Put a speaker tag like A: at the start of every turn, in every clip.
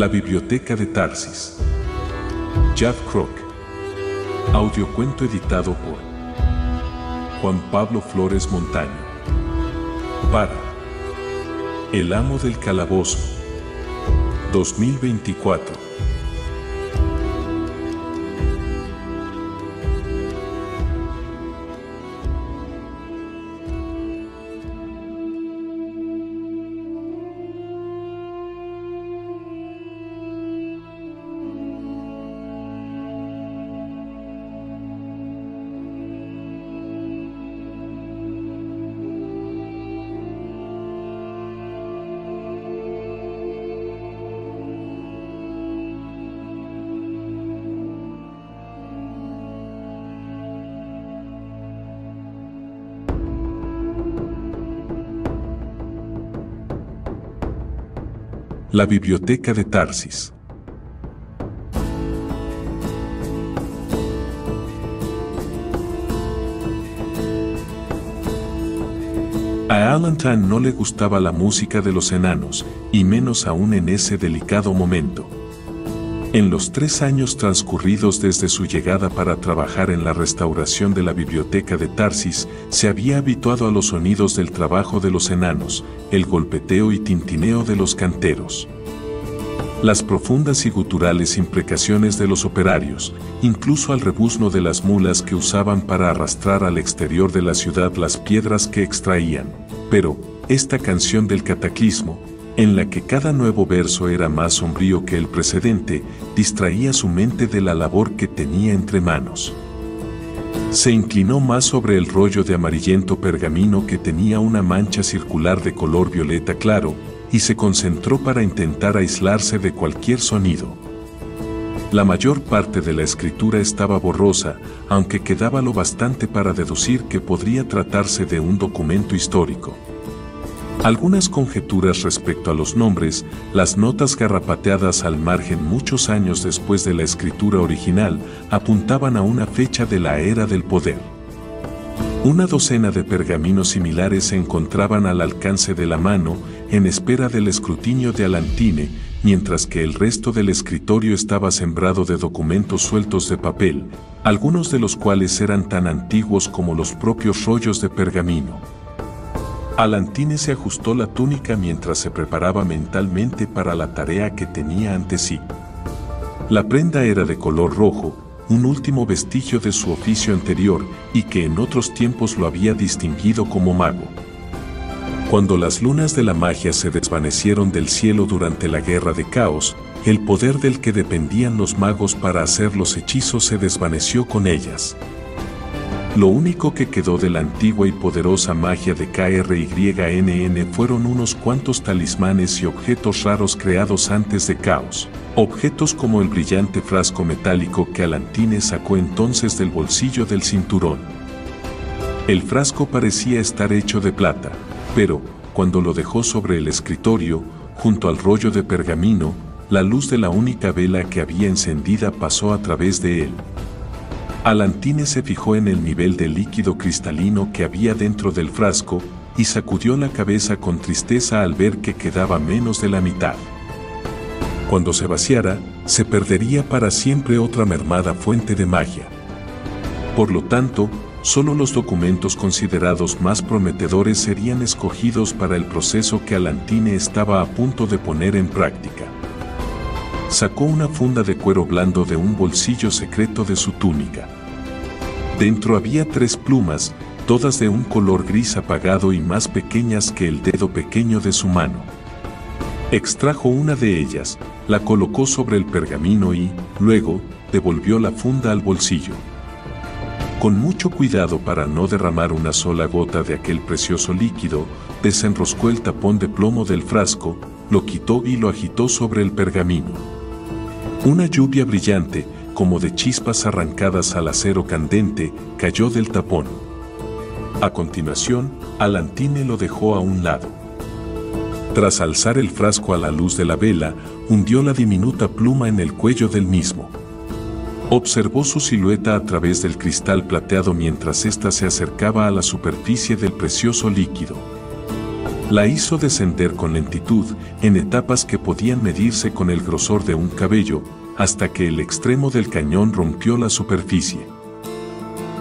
A: La biblioteca de Tarsis. Jeff Kroc. Audiocuento editado por Juan Pablo Flores Montaño. Para El amo del calabozo. 2024. La biblioteca de Tarsis. A Alantan no le gustaba la música de los enanos, y menos aún en ese delicado momento. En los 3 años transcurridos desde su llegada para trabajar en la restauración de la biblioteca de Tarsis, se había habituado a los sonidos del trabajo de los enanos, el golpeteo y tintineo de los canteros, las profundas y guturales imprecaciones de los operarios, incluso al rebuzno de las mulas que usaban para arrastrar al exterior de la ciudad las piedras que extraían. Pero, esta canción del cataclismo, en la que cada nuevo verso era más sombrío que el precedente, distraía su mente de la labor que tenía entre manos. Se inclinó más sobre el rollo de amarillento pergamino que tenía una mancha circular de color violeta claro, y se concentró para intentar aislarse de cualquier sonido. La mayor parte de la escritura estaba borrosa, aunque quedaba lo bastante para deducir que podría tratarse de un documento histórico. Algunas conjeturas respecto a los nombres, las notas garrapateadas al margen muchos años después de la escritura original, apuntaban a una fecha de la era del poder. Una docena de pergaminos similares se encontraban al alcance de la mano, en espera del escrutinio de Alantine, mientras que el resto del escritorio estaba sembrado de documentos sueltos de papel, algunos de los cuales eran tan antiguos como los propios rollos de pergamino. Alantine se ajustó la túnica mientras se preparaba mentalmente para la tarea que tenía ante sí. La prenda era de color rojo, un último vestigio de su oficio anterior y que en otros tiempos lo había distinguido como mago. Cuando las lunas de la magia se desvanecieron del cielo durante la Guerra de Caos, el poder del que dependían los magos para hacer los hechizos se desvaneció con ellas. Lo único que quedó de la antigua y poderosa magia de KRYNN fueron unos cuantos talismanes y objetos raros creados antes de Caos. Objetos como el brillante frasco metálico que Alantine sacó entonces del bolsillo del cinturón. El frasco parecía estar hecho de plata, pero, cuando lo dejó sobre el escritorio, junto al rollo de pergamino, la luz de la única vela que había encendida pasó a través de él. Alantine se fijó en el nivel de líquido cristalino que había dentro del frasco, y sacudió la cabeza con tristeza al ver que quedaba menos de la mitad. Cuando se vaciara, se perdería para siempre otra mermada fuente de magia. Por lo tanto, solo los documentos considerados más prometedores serían escogidos para el proceso que Alantine estaba a punto de poner en práctica. Sacó una funda de cuero blando de un bolsillo secreto de su túnica. Dentro había 3 plumas, todas de un color gris apagado y más pequeñas que el dedo pequeño de su mano. Extrajo una de ellas, la colocó sobre el pergamino y, luego, devolvió la funda al bolsillo. Con mucho cuidado para no derramar una sola gota de aquel precioso líquido, desenroscó el tapón de plomo del frasco, lo quitó y lo agitó sobre el pergamino. Una lluvia brillante, como de chispas arrancadas al acero candente, cayó del tapón. A continuación, Alantine lo dejó a un lado. Tras alzar el frasco a la luz de la vela, hundió la diminuta pluma en el cuello del mismo. Observó su silueta a través del cristal plateado mientras ésta se acercaba a la superficie del precioso líquido. La hizo descender con lentitud, en etapas que podían medirse con el grosor de un cabello, hasta que el extremo del cañón rompió la superficie.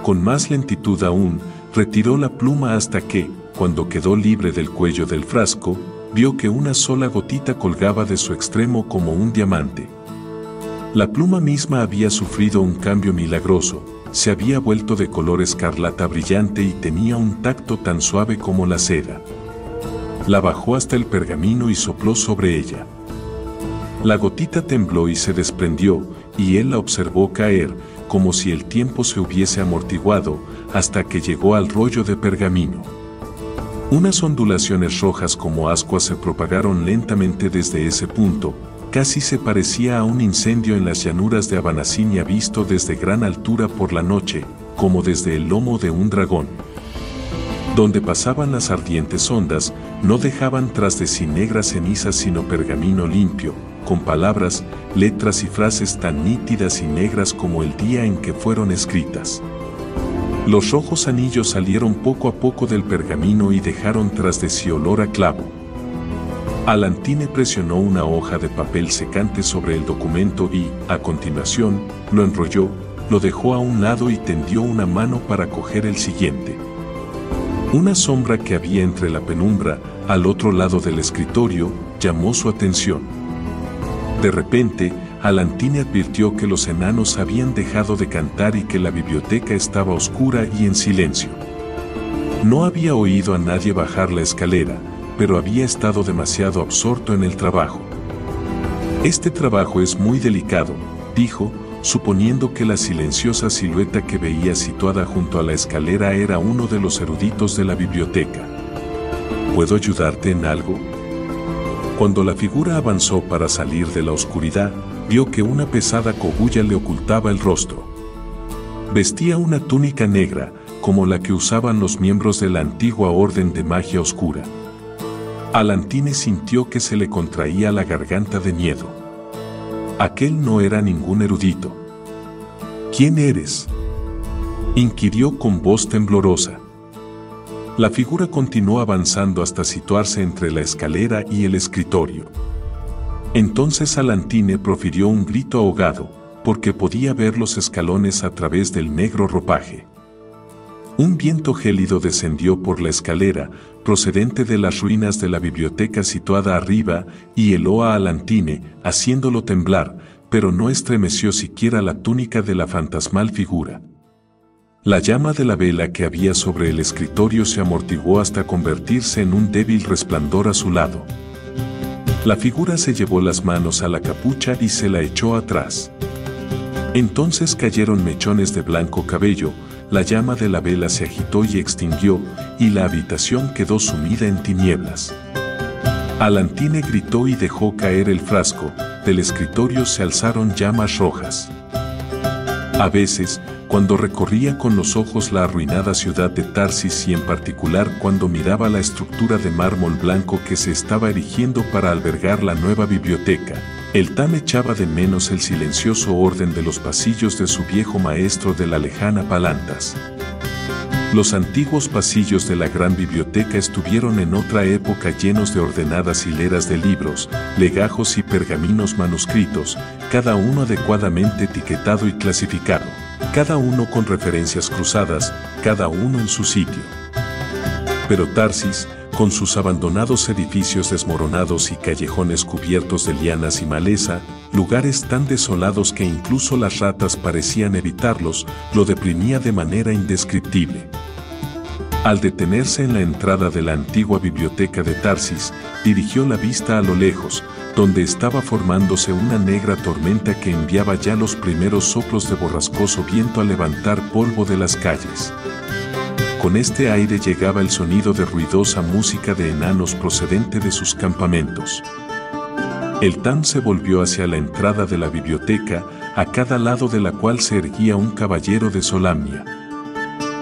A: Con más lentitud aún, retiró la pluma hasta que, cuando quedó libre del cuello del frasco, vio que una sola gotita colgaba de su extremo como un diamante. La pluma misma había sufrido un cambio milagroso, se había vuelto de color escarlata brillante y tenía un tacto tan suave como la seda. La bajó hasta el pergamino y sopló sobre ella. La gotita tembló y se desprendió, y él la observó caer, como si el tiempo se hubiese amortiguado, hasta que llegó al rollo de pergamino. Unas ondulaciones rojas como ascuas se propagaron lentamente desde ese punto, casi se parecía a un incendio en las llanuras de Abanasinia visto desde gran altura por la noche, como desde el lomo de un dragón. Donde pasaban las ardientes ondas, no dejaban tras de sí negras cenizas sino pergamino limpio, con palabras, letras y frases tan nítidas y negras como el día en que fueron escritas. Los rojos anillos salieron poco a poco del pergamino y dejaron tras de sí olor a clavo. Alantine presionó una hoja de papel secante sobre el documento y, a continuación, lo enrolló, lo dejó a un lado y tendió una mano para coger el siguiente. Una sombra que había entre la penumbra, al otro lado del escritorio, llamó su atención. De repente, Alantine advirtió que los enanos habían dejado de cantar y que la biblioteca estaba oscura y en silencio. No había oído a nadie bajar la escalera, pero había estado demasiado absorto en el trabajo. Este trabajo es muy delicado, dijo, suponiendo que la silenciosa silueta que veía situada junto a la escalera era uno de los eruditos de la biblioteca. ¿Puedo ayudarte en algo? Cuando la figura avanzó para salir de la oscuridad, vio que una pesada cogulla le ocultaba el rostro. Vestía una túnica negra, como la que usaban los miembros de la antigua orden de magia oscura. Alantine sintió que se le contraía la garganta de miedo. Aquel no era ningún erudito. ¿Quién eres?, inquirió con voz temblorosa. La figura continuó avanzando hasta situarse entre la escalera y el escritorio. Entonces Alantine profirió un grito ahogado, porque podía ver los escalones a través del negro ropaje. Un viento gélido descendió por la escalera, procedente de las ruinas de la biblioteca situada arriba, y heló a Alantine, haciéndolo temblar, pero no estremeció siquiera la túnica de la fantasmal figura. La llama de la vela que había sobre el escritorio se amortiguó hasta convertirse en un débil resplandor azulado. La figura se llevó las manos a la capucha y se la echó atrás. Entonces cayeron mechones de blanco cabello, la llama de la vela se agitó y extinguió, y la habitación quedó sumida en tinieblas. Alantine gritó y dejó caer el frasco, del escritorio se alzaron llamas rojas. A veces, cuando recorría con los ojos la arruinada ciudad de Tarsis y en particular cuando miraba la estructura de mármol blanco que se estaba erigiendo para albergar la nueva biblioteca, el Tam echaba de menos el silencioso orden de los pasillos de su viejo maestro de la lejana Palantas. Los antiguos pasillos de la gran biblioteca estuvieron en otra época llenos de ordenadas hileras de libros, legajos y pergaminos manuscritos, cada uno adecuadamente etiquetado y clasificado, cada uno con referencias cruzadas, cada uno en su sitio. Pero Tarsis, con sus abandonados edificios desmoronados y callejones cubiertos de lianas y maleza, lugares tan desolados que incluso las ratas parecían evitarlos, lo deprimía de manera indescriptible. Al detenerse en la entrada de la antigua biblioteca de Tarsis, dirigió la vista a lo lejos, donde estaba formándose una negra tormenta que enviaba ya los primeros soplos de borrascoso viento a levantar polvo de las calles. Con este aire llegaba el sonido de ruidosa música de enanos procedente de sus campamentos. El Tam se volvió hacia la entrada de la biblioteca, a cada lado de la cual se erguía un caballero de Solamnia.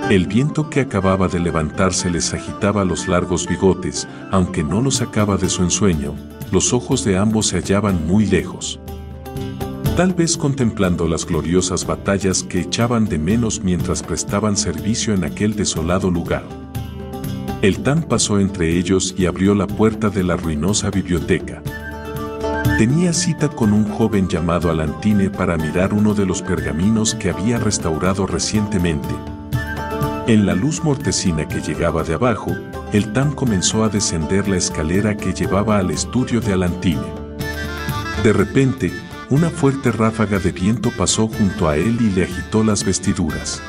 A: El viento que acababa de levantarse les agitaba los largos bigotes, aunque no los sacaba de su ensueño, los ojos de ambos se hallaban muy lejos. Tal vez contemplando las gloriosas batallas que echaban de menos mientras prestaban servicio en aquel desolado lugar. El Tam pasó entre ellos y abrió la puerta de la ruinosa biblioteca. Tenía cita con un joven llamado Alantine para mirar uno de los pergaminos que había restaurado recientemente. En la luz mortecina que llegaba de abajo, el Tam comenzó a descender la escalera que llevaba al estudio de Alantine. De repente, una fuerte ráfaga de viento pasó junto a él y le agitó las vestiduras.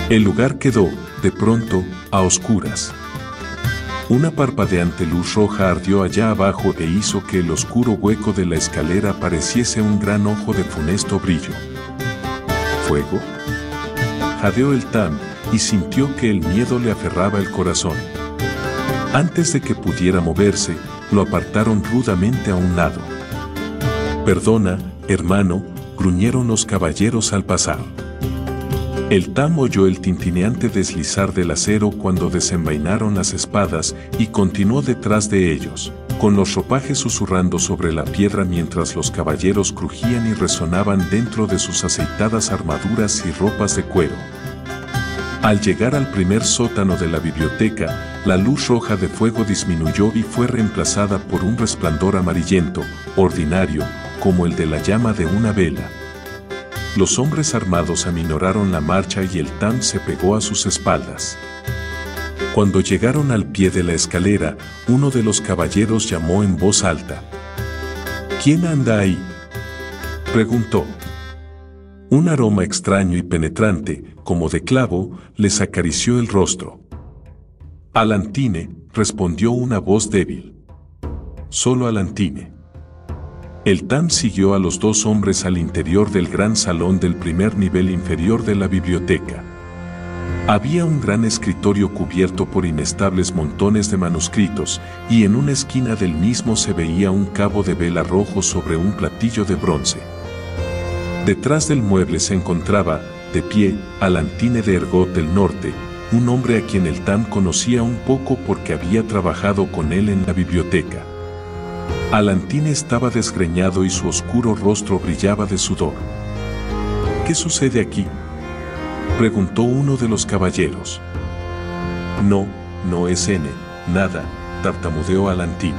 A: El lugar quedó, de pronto, a oscuras. Una parpadeante luz roja ardió allá abajo e hizo que el oscuro hueco de la escalera pareciese un gran ojo de funesto brillo. ¿Fuego? Jadeó el Tam y sintió que el miedo le aferraba el corazón. Antes de que pudiera moverse, lo apartaron rudamente a un lado. «Perdona, hermano», gruñeron los caballeros al pasar. El Tam oyó el tintineante deslizar del acero cuando desenvainaron las espadas y continuó detrás de ellos, con los ropajes susurrando sobre la piedra mientras los caballeros crujían y resonaban dentro de sus aceitadas armaduras y ropas de cuero. Al llegar al primer sótano de la biblioteca, la luz roja de fuego disminuyó y fue reemplazada por un resplandor amarillento, ordinario, como el de la llama de una vela. Los hombres armados aminoraron la marcha y el Tam se pegó a sus espaldas. Cuando llegaron al pie de la escalera, uno de los caballeros llamó en voz alta. «¿Quién anda ahí?», preguntó. Un aroma extraño y penetrante, como de clavo, les acarició el rostro. «Alantine», respondió una voz débil. «Solo Alantine». El Tam siguió a los dos hombres al interior del gran salón del primer nivel inferior de la biblioteca. Había un gran escritorio cubierto por inestables montones de manuscritos, y en una esquina del mismo se veía un cabo de vela rojo sobre un platillo de bronce. Detrás del mueble se encontraba, de pie, Alantine de Ergot del Norte, un hombre a quien el Tam conocía un poco porque había trabajado con él en la biblioteca. Alantine estaba desgreñado y su oscuro rostro brillaba de sudor. «¿Qué sucede aquí?», preguntó uno de los caballeros. No es nada», tartamudeó Alantine.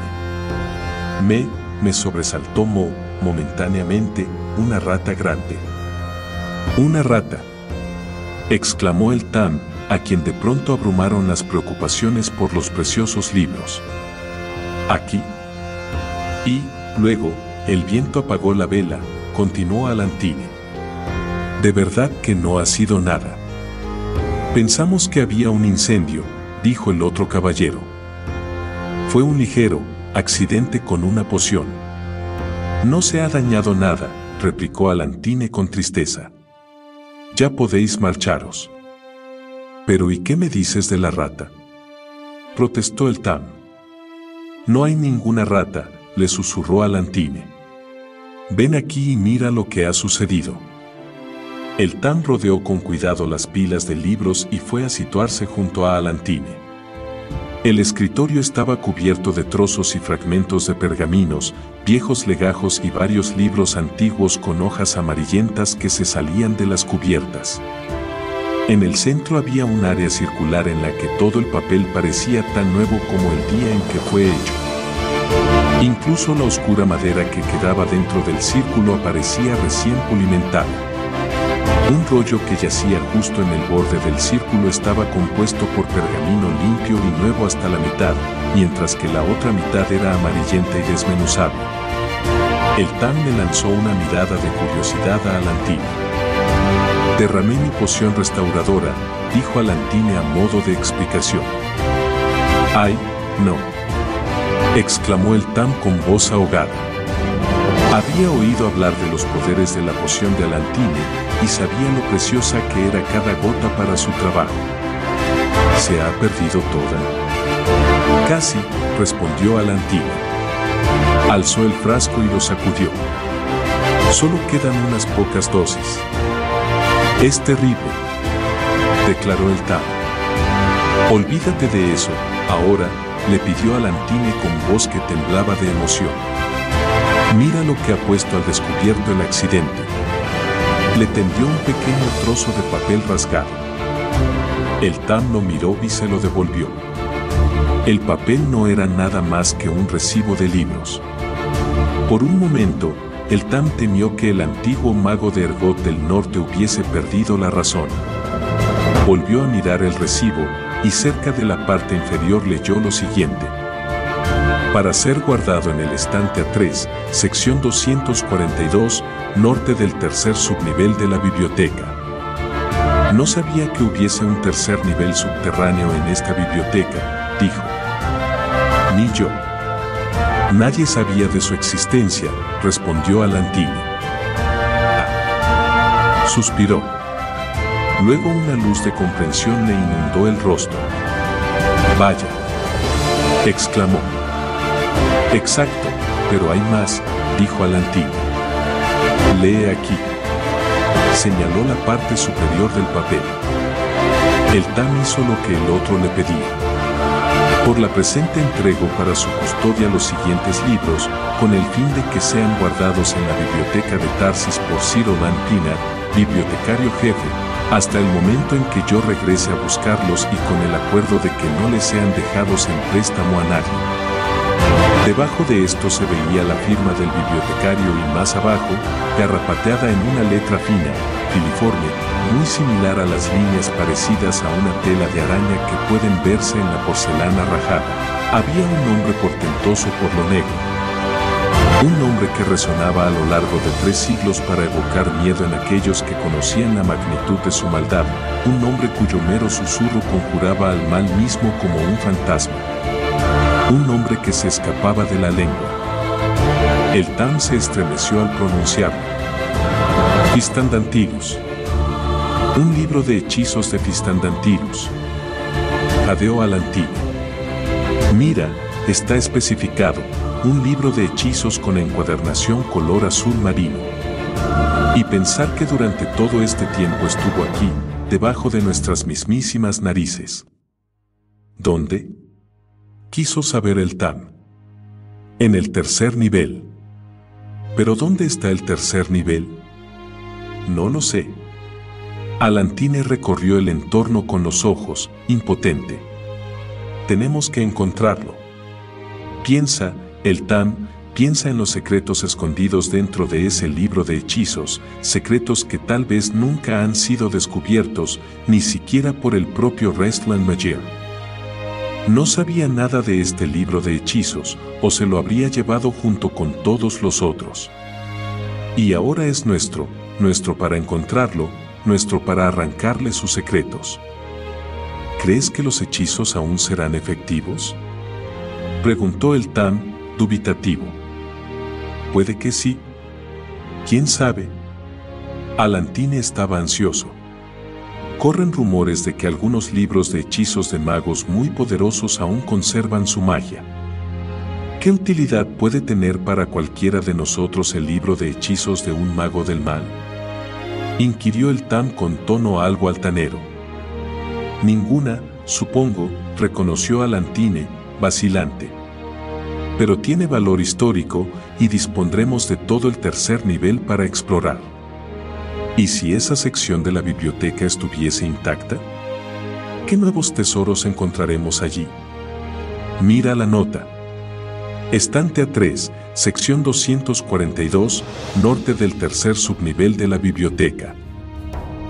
A: Me sobresaltó momentáneamente, una rata grande». «¿Una rata?», exclamó el Tam, a quien de pronto abrumaron las preocupaciones por los preciosos libros. «¿Aquí?». Y, luego, el viento apagó la vela, continuó Alantine. «De verdad que no ha sido nada». «Pensamos que había un incendio», dijo el otro caballero. «Fue un ligero accidente con una poción». «No se ha dañado nada», replicó Alantine con tristeza. «Ya podéis marcharos». «Pero ¿y qué me dices de la rata?», protestó el Tam. «No hay ninguna rata», le susurró Alantine. «Ven aquí y mira lo que ha sucedido». El Tam rodeó con cuidado las pilas de libros y fue a situarse junto a Alantine. El escritorio estaba cubierto de trozos y fragmentos de pergaminos, viejos legajos y varios libros antiguos con hojas amarillentas que se salían de las cubiertas. En el centro había un área circular en la que todo el papel parecía tan nuevo como el día en que fue hecho. Incluso la oscura madera que quedaba dentro del círculo aparecía recién pulimentada. Un rollo que yacía justo en el borde del círculo estaba compuesto por pergamino limpio y nuevo hasta la mitad, mientras que la otra mitad era amarillenta y desmenuzable. El Tam le lanzó una mirada de curiosidad a Alantine. «Derramé mi poción restauradora», dijo Alantine a modo de explicación. «¡Ay, no!», exclamó el Tam con voz ahogada. Había oído hablar de los poderes de la poción de Alantine y sabía lo preciosa que era cada gota para su trabajo. «¿Se ha perdido toda?». «Casi», respondió Alantine. Alzó el frasco y lo sacudió. «Solo quedan unas pocas dosis». «Es terrible», declaró el Tam. «Olvídate de eso, ahora», le pidió Alantine con voz que temblaba de emoción. «Mira lo que ha puesto al descubierto el accidente». Le tendió un pequeño trozo de papel rasgado. El Tam lo miró y se lo devolvió. El papel no era nada más que un recibo de libros. Por un momento, el Tam temió que el antiguo mago de Ergot del Norte hubiese perdido la razón. Volvió a mirar el recibo, y cerca de la parte inferior leyó lo siguiente: para ser guardado en el estante A3, sección 242, norte del tercer subnivel de la biblioteca. No sabía que hubiese un tercer nivel subterráneo en esta biblioteca, dijo. Ni yo. Nadie sabía de su existencia, respondió Alantine. Ah. Suspiró. Luego una luz de comprensión le inundó el rostro. Vaya, exclamó. Exacto, pero hay más, dijo Alantine. Lee aquí. Señaló la parte superior del papel. El Tam hizo lo que el otro le pedía. Por la presente entrego para su custodia los siguientes libros, con el fin de que sean guardados en la biblioteca de Tarsis por Sir Odan Pinar, bibliotecario jefe, hasta el momento en que yo regrese a buscarlos y con el acuerdo de que no les sean dejados en préstamo a nadie. Debajo de esto se veía la firma del bibliotecario y más abajo, garrapateada en una letra fina, filiforme, muy similar a las líneas parecidas a una tela de araña que pueden verse en la porcelana rajada, había un nombre portentoso por lo negro. Un nombre que resonaba a lo largo de 3 siglos para evocar miedo en aquellos que conocían la magnitud de su maldad, un nombre cuyo mero susurro conjuraba al mal mismo como un fantasma. Un nombre que se escapaba de la lengua. El Tam se estremeció al pronunciarlo. Fistandantirus. Un libro de hechizos de Fistandantirus. Jadeó Alantine. Mira, está especificado, un libro de hechizos con encuadernación color azul marino. Y pensar que durante todo este tiempo estuvo aquí, debajo de nuestras mismísimas narices. ¿Dónde? Quiso saber el Tam. En el tercer nivel. ¿Pero dónde está el tercer nivel? No lo sé. Alantine recorrió el entorno con los ojos, impotente. Tenemos que encontrarlo. Piensa, el Tam, piensa en los secretos escondidos dentro de ese libro de hechizos, secretos que tal vez nunca han sido descubiertos, ni siquiera por el propio Restland Magier. No sabía nada de este libro de hechizos, o se lo habría llevado junto con todos los otros. Y ahora es nuestro para encontrarlo, nuestro para arrancarle sus secretos. ¿Crees que los hechizos aún serán efectivos? Preguntó el Tam, dubitativo. Puede que sí. ¿Quién sabe? Alantine estaba ansioso. Corren rumores de que algunos libros de hechizos de magos muy poderosos aún conservan su magia. ¿Qué utilidad puede tener para cualquiera de nosotros el libro de hechizos de un mago del mal? Inquirió el Tam con tono algo altanero. Ninguna, supongo, reconoció Alantine, vacilante. Pero tiene valor histórico y dispondremos de todo el tercer nivel para explorar. ¿Y si esa sección de la biblioteca estuviese intacta? ¿Qué nuevos tesoros encontraremos allí? Mira la nota. Estante A3, sección 242, norte del tercer subnivel de la biblioteca.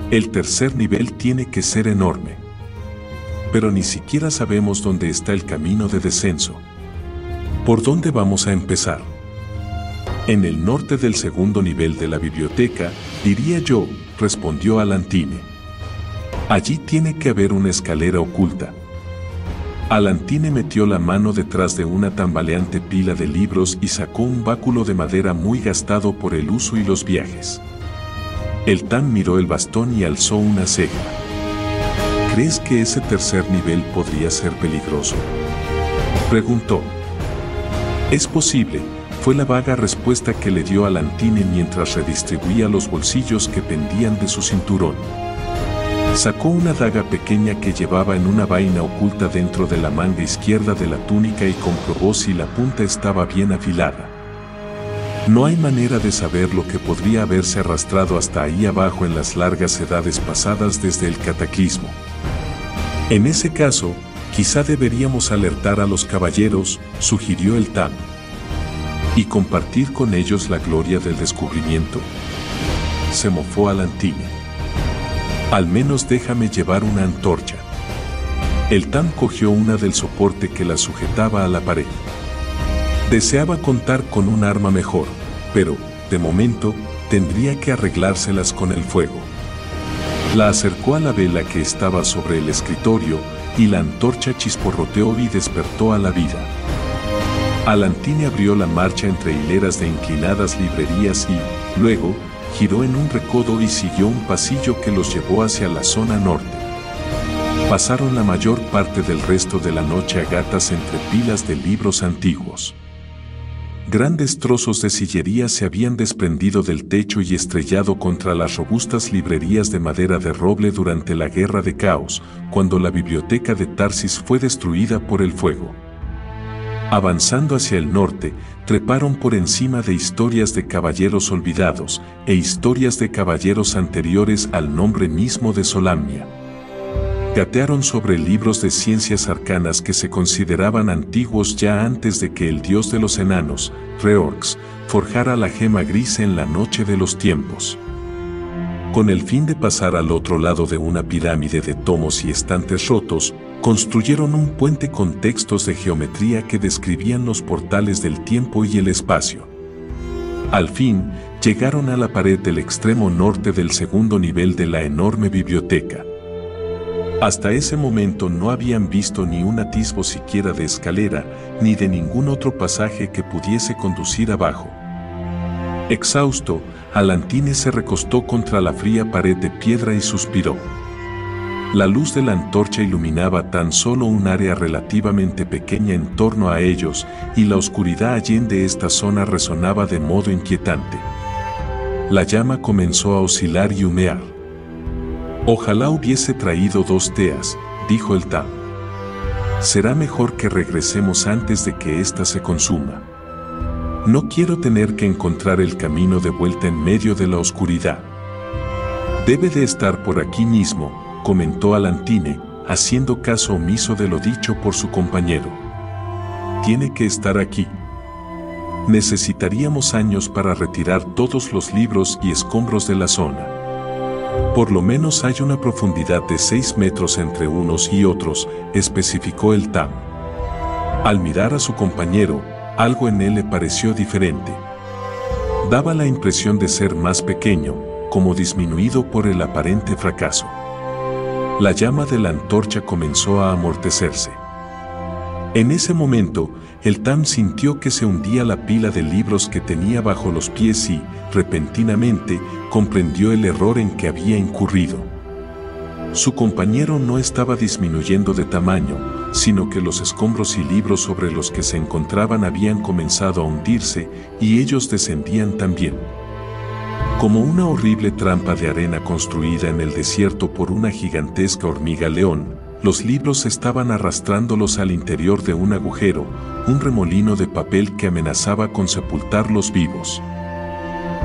A: El tercer nivel tiene que ser enorme. Pero ni siquiera sabemos dónde está el camino de descenso. ¿Por dónde vamos a empezar? En el norte del segundo nivel de la biblioteca, diría yo, respondió Alantine. Allí tiene que haber una escalera oculta. Alantine metió la mano detrás de una tambaleante pila de libros y sacó un báculo de madera muy gastado por el uso y los viajes. El Tam miró el bastón y alzó una ceja. ¿Crees que ese tercer nivel podría ser peligroso? Preguntó. Es posible, fue la vaga respuesta que le dio Alantine mientras redistribuía los bolsillos que pendían de su cinturón. Sacó una daga pequeña que llevaba en una vaina oculta dentro de la manga izquierda de la túnica y comprobó si la punta estaba bien afilada. No hay manera de saber lo que podría haberse arrastrado hasta ahí abajo en las largas edades pasadas desde el cataclismo. En ese caso, Quizá deberíamos alertar a los caballeros, sugirió el Tam. ¿Y compartir con ellos la gloria del descubrimiento? Se mofó Alantine. Al menos déjame llevar una antorcha. El Tam cogió una del soporte que la sujetaba a la pared. Deseaba contar con un arma mejor, pero, de momento, tendría que arreglárselas con el fuego. La acercó a la vela que estaba sobre el escritorio y la antorcha chisporroteó y despertó a la vida. Alantine abrió la marcha entre hileras de inclinadas librerías y, luego, giró en un recodo y siguió un pasillo que los llevó hacia la zona norte. Pasaron la mayor parte del resto de la noche a gatas entre pilas de libros antiguos. Grandes trozos de sillería se habían desprendido del techo y estrellado contra las robustas librerías de madera de roble durante la Guerra de Caos, cuando la biblioteca de Tarsis fue destruida por el fuego. Avanzando hacia el norte, treparon por encima de historias de caballeros olvidados e historias de caballeros anteriores al nombre mismo de Solamnia. Gatearon sobre libros de ciencias arcanas que se consideraban antiguos ya antes de que el dios de los enanos, Reorx, forjara la gema gris en la noche de los tiempos. Con el fin de pasar al otro lado de una pirámide de tomos y estantes rotos, construyeron un puente con textos de geometría que describían los portales del tiempo y el espacio. Al fin, llegaron a la pared del extremo norte del segundo nivel de la enorme biblioteca. Hasta ese momento no habían visto ni un atisbo siquiera de escalera, ni de ningún otro pasaje que pudiese conducir abajo. Exhausto, Alantine se recostó contra la fría pared de piedra y suspiró. La luz de la antorcha iluminaba tan solo un área relativamente pequeña en torno a ellos, y la oscuridad allende esta zona resonaba de modo inquietante. La llama comenzó a oscilar y humear. Ojalá hubiese traído 2 teas, dijo el Tam. Será mejor que regresemos antes de que ésta se consuma. No quiero tener que encontrar el camino de vuelta en medio de la oscuridad. Debe de estar por aquí mismo, comentó Alantine, haciendo caso omiso de lo dicho por su compañero. Tiene que estar aquí. Necesitaríamos años para retirar todos los libros y escombros de la zona. Por lo menos hay una profundidad de 6 metros entre unos y otros, especificó el Tam. Al mirar a su compañero, algo en él le pareció diferente. Daba la impresión de ser más pequeño, como disminuido por el aparente fracaso. La llama de la antorcha comenzó a amortecerse. En ese momento, el Tam sintió que se hundía la pila de libros que tenía bajo los pies y, repentinamente, comprendió el error en que había incurrido. Su compañero no estaba disminuyendo de tamaño, sino que los escombros y libros sobre los que se encontraban habían comenzado a hundirse y ellos descendían también. Como una horrible trampa de arena construida en el desierto por una gigantesca hormiga león, los libros estaban arrastrándolos al interior de un agujero, un remolino de papel que amenazaba con sepultarlos vivos.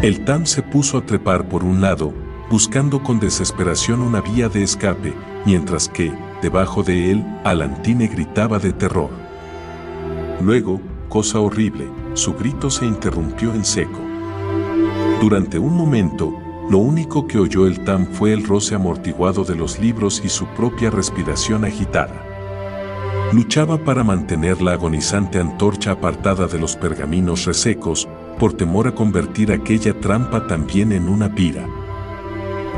A: El Tam se puso a trepar por un lado, buscando con desesperación una vía de escape, mientras que, debajo de él, Alantine gritaba de terror. Luego, cosa horrible, su grito se interrumpió en seco. Durante un momento, lo único que oyó el Tam fue el roce amortiguado de los libros y su propia respiración agitada. Luchaba para mantener la agonizante antorcha apartada de los pergaminos resecos, por temor a convertir aquella trampa también en una pira.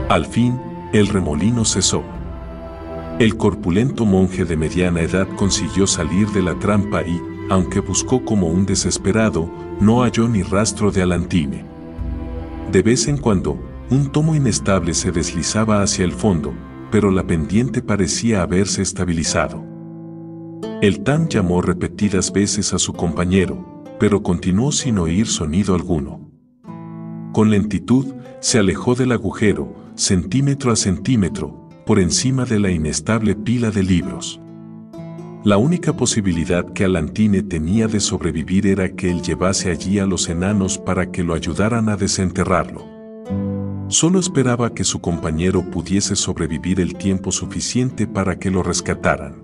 A: Al fin, el remolino cesó. El corpulento monje de mediana edad consiguió salir de la trampa y, aunque buscó como un desesperado, no halló ni rastro de Alantine. De vez en cuando, un tomo inestable se deslizaba hacia el fondo, pero la pendiente parecía haberse estabilizado. El Tam llamó repetidas veces a su compañero, pero continuó sin oír sonido alguno. Con lentitud, se alejó del agujero, centímetro a centímetro, por encima de la inestable pila de libros. La única posibilidad que Alantine tenía de sobrevivir era que él llevase allí a los enanos para que lo ayudaran a desenterrarlo. Solo esperaba que su compañero pudiese sobrevivir el tiempo suficiente para que lo rescataran.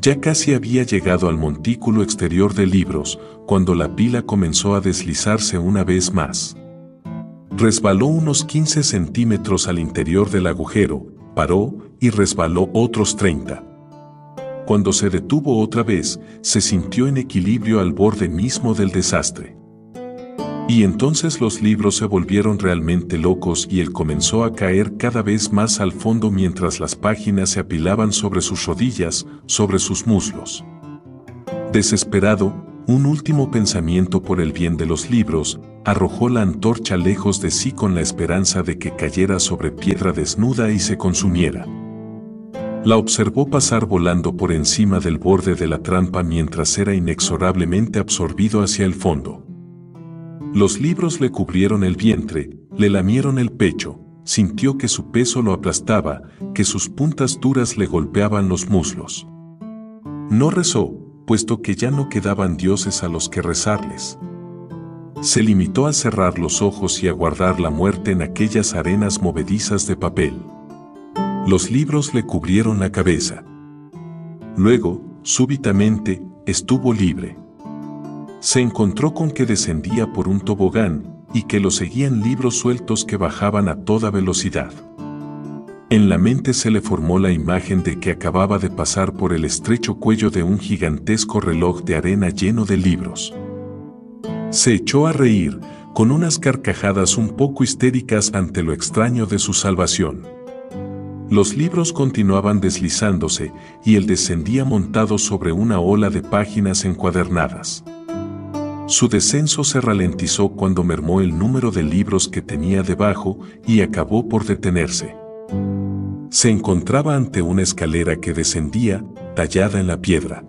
A: Ya casi había llegado al montículo exterior de libros, cuando la pila comenzó a deslizarse una vez más. Resbaló unos 15 centímetros al interior del agujero, paró y resbaló otros 30. Cuando se detuvo otra vez, se sintió en equilibrio al borde mismo del desastre. Y entonces los libros se volvieron realmente locos y él comenzó a caer cada vez más al fondo mientras las páginas se apilaban sobre sus rodillas, sobre sus muslos. Desesperado, un último pensamiento por el bien de los libros, arrojó la antorcha lejos de sí con la esperanza de que cayera sobre piedra desnuda y se consumiera. La observó pasar volando por encima del borde de la trampa mientras era inexorablemente absorbido hacia el fondo. Los libros le cubrieron el vientre, le lamieron el pecho, sintió que su peso lo aplastaba, que sus puntas duras le golpeaban los muslos. No rezó, puesto que ya no quedaban dioses a los que rezarles. Se limitó a cerrar los ojos y a guardar la muerte en aquellas arenas movedizas de papel. Los libros le cubrieron la cabeza. Luego, súbitamente, estuvo libre. Se encontró con que descendía por un tobogán y que lo seguían libros sueltos que bajaban a toda velocidad. En la mente se le formó la imagen de que acababa de pasar por el estrecho cuello de un gigantesco reloj de arena lleno de libros. Se echó a reír, con unas carcajadas un poco histéricas ante lo extraño de su salvación. Los libros continuaban deslizándose y él descendía montado sobre una ola de páginas encuadernadas. Su descenso se ralentizó cuando mermó el número de libros que tenía debajo y acabó por detenerse. Se encontraba ante una escalera que descendía, tallada en la piedra.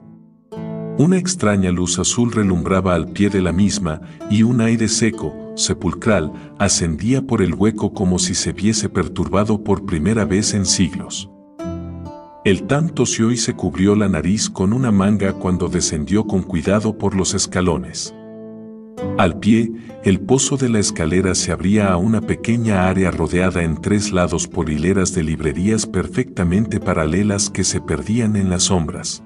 A: Una extraña luz azul relumbraba al pie de la misma y un aire seco, sepulcral, ascendía por el hueco como si se viese perturbado por primera vez en siglos. El Tam tosió y se cubrió la nariz con una manga cuando descendió con cuidado por los escalones. Al pie, el pozo de la escalera se abría a una pequeña área rodeada en tres lados por hileras de librerías perfectamente paralelas que se perdían en las sombras.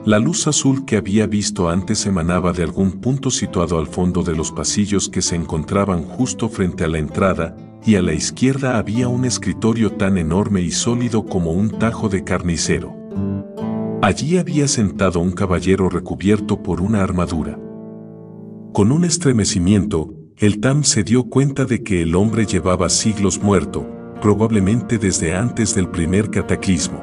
A: La luz azul que había visto antes emanaba de algún punto situado al fondo de los pasillos que se encontraban justo frente a la entrada, y a la izquierda había un escritorio tan enorme y sólido como un tajo de carnicero. Allí había sentado un caballero recubierto por una armadura. Con un estremecimiento, el Tam se dio cuenta de que el hombre llevaba siglos muerto, probablemente desde antes del primer cataclismo.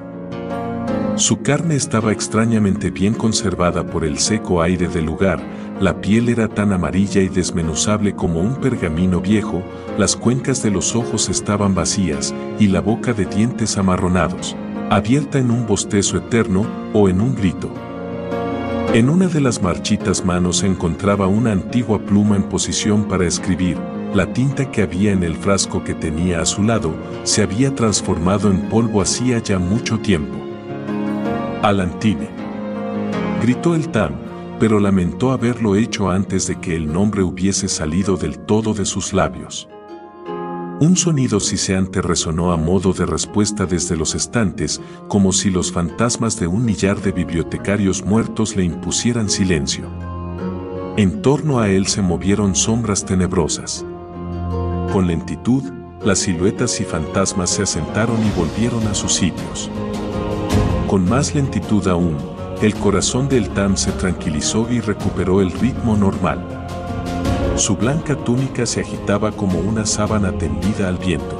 A: Su carne estaba extrañamente bien conservada por el seco aire del lugar, la piel era tan amarilla y desmenuzable como un pergamino viejo, las cuencas de los ojos estaban vacías y la boca de dientes amarronados, abierta en un bostezo eterno o en un grito. En una de las marchitas manos se encontraba una antigua pluma en posición para escribir. La tinta que había en el frasco que tenía a su lado se había transformado en polvo hacía ya mucho tiempo. Alantine, gritó el Tam, pero lamentó haberlo hecho antes de que el nombre hubiese salido del todo de sus labios. Un sonido siseante resonó a modo de respuesta desde los estantes, como si los fantasmas de un millar de bibliotecarios muertos le impusieran silencio. En torno a él se movieron sombras tenebrosas. Con lentitud, las siluetas y fantasmas se asentaron y volvieron a sus sitios. Con más lentitud aún, el corazón del Tam se tranquilizó y recuperó el ritmo normal. Su blanca túnica se agitaba como una sábana tendida al viento.